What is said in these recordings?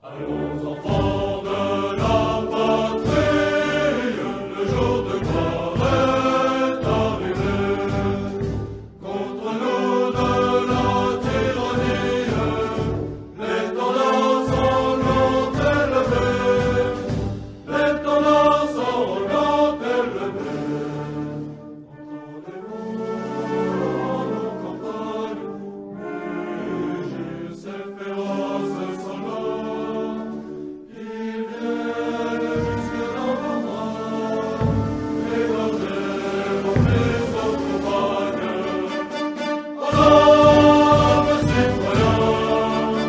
Allons enfants de la patrie, le jour de gloire est arrivé. Contre nous de la tyrannie, les tendances ont élevées, les tendances ont élevées. Entendez-vous nos campagnes, mugir ces féroces soldats, ils viennent jusque dans vos bras, égorger vos fils, vos compagnes. Aux hommes citoyens,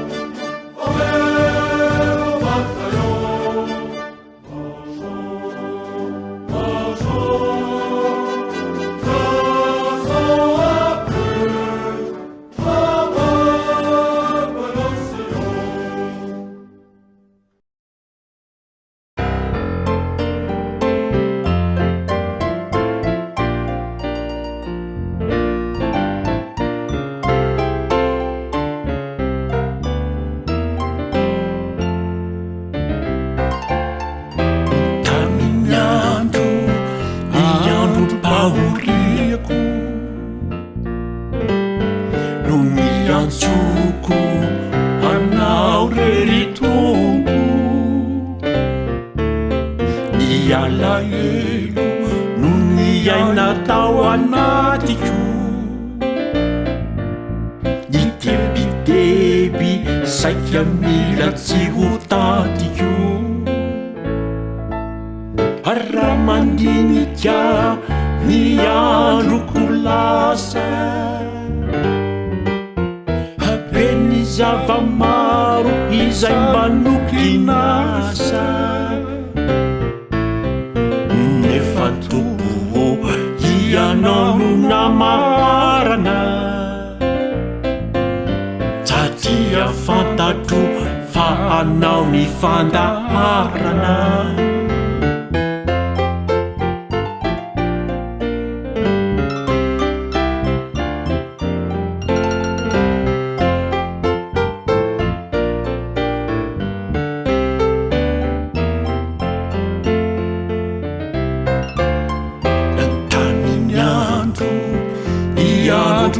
formez vos bataillons, marchons, marchons, traçons à plus, revenons Sion. Caminhando e ando paurico no mianzuco anao reritombo ny alahelo no ny aina tao anatiko ny tebiteby saika mila tsy ho tatiko raha mandinika ny androko lasa habeny zava-maro izay manoky nasa nefa tombo ianao no namarana satria fantatro fa anao ny fandaharana.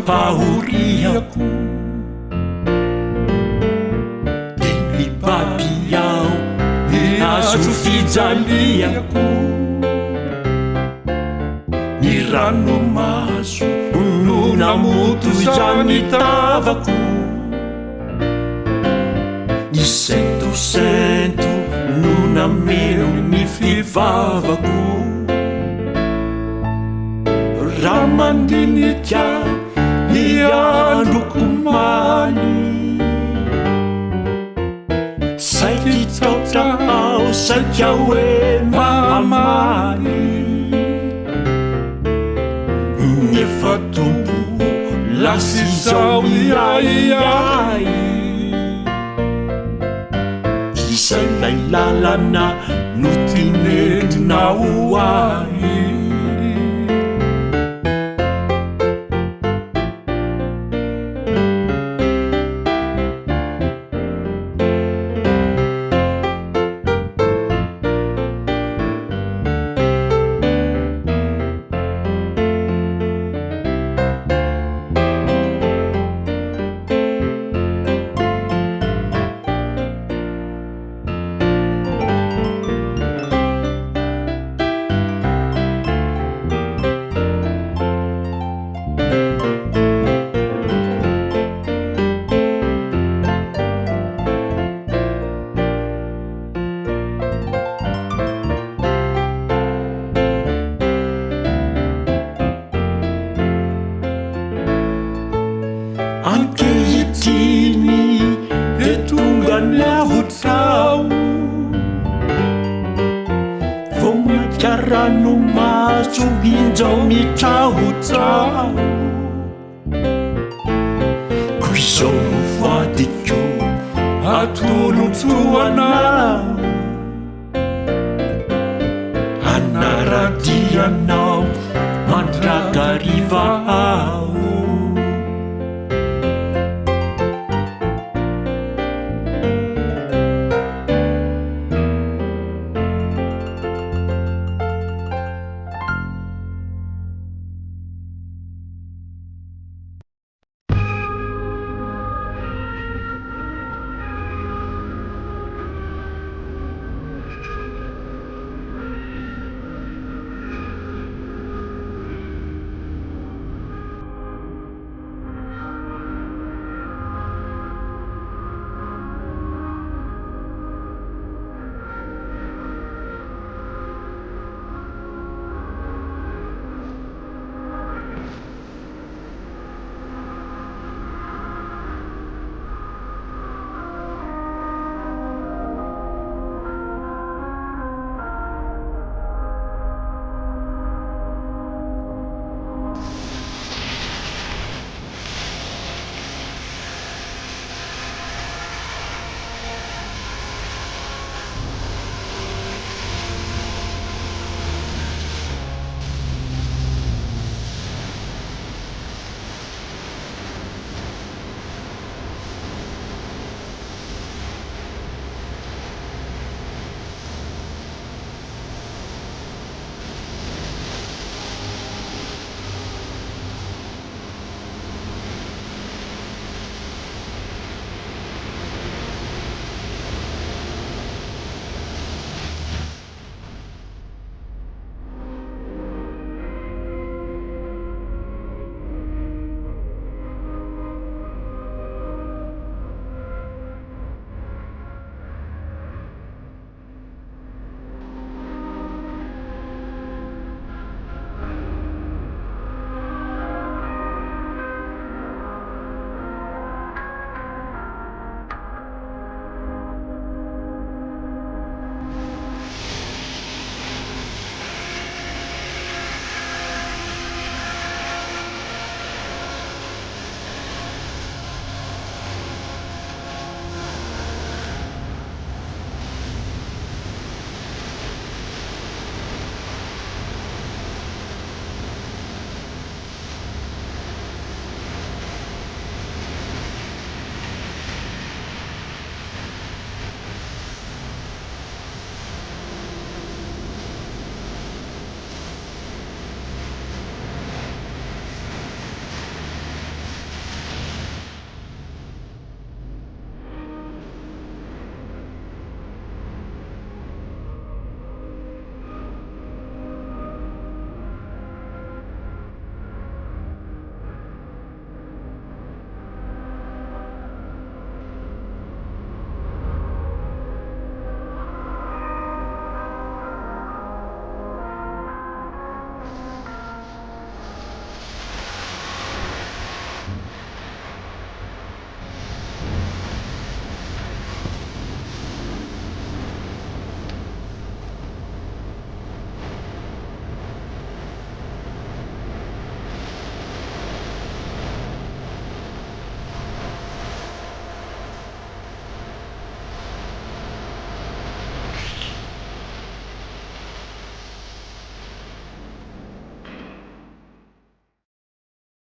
Pahoriako dia ny babiao ny azo fijaliako ny ranomaso no namoto izany tavako ny sentosento no nameno ny fivavako raha mandinika ny androko maly saika taotra ao saika hoe mamaly nefa tombo lasa izao iaiai izay lay lalana no tinentinao ahy. Ankehitriny de tonga ny avotrao vao maika ranomaso injao mitraotrao koa izao no vadiko atolotsoanao anaradianao mandraka riva ao